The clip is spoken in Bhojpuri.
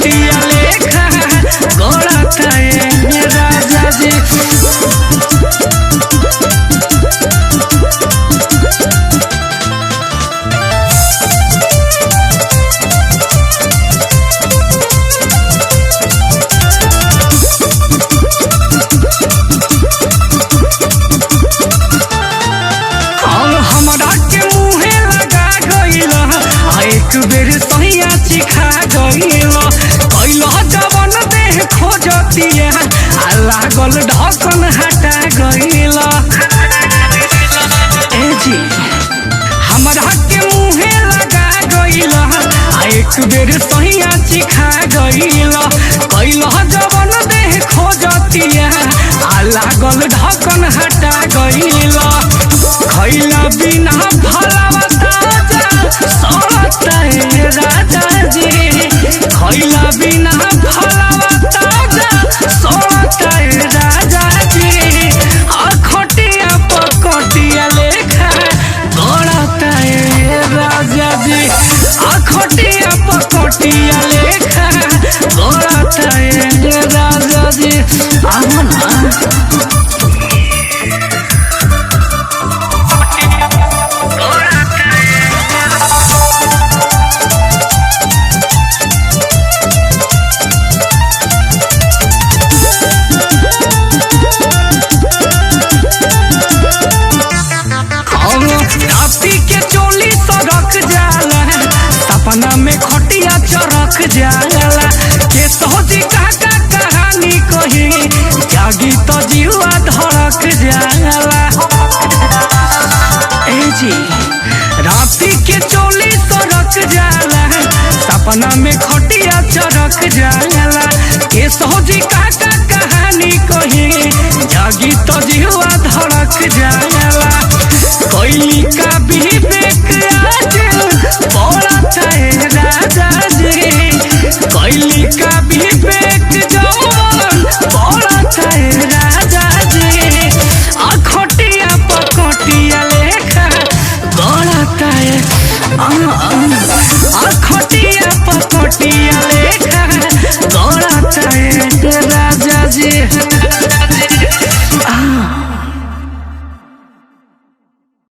पकटिया लेखा गड़ता है राजा जी। एक बेर सहिया चिखा गइल कैल जवन देह खोजतिया लागल ढक्कन हटा गइल। ए जी हमरा के मुहे लगा गइल एक बेर सहिया चिखा गइल कैल जवन देह खोजतिया लागल ढक्कन हटा गइल। खैला बिना भलावा ताजा राजा जी खैला बिना भलावा ताजा सोता राजा जी। खटिया पकटिया लेखा गड़ता राजा जी। खटिया पकटिया लेखा गड़ता राजा जी। आओ ना के चोली सरक जाला सपना में खटिया चरक जाला। के सोची का कहानी कही जागी तो जीवा धड़क जाला। ए जी राती के चोली सरक जाला सपना में खटिया चरक जाला। के सोची का कहानी कही जागी तो जीवा धड़क जाला। कोयली का विवेक आज पड़ता है राजा जी। कोयली का विवेक जवान पड़ता है राजा जी। खटिया पकटिया लेखा गड़ता है खटिया पकटिया लेखा गड़ता है राजा जी।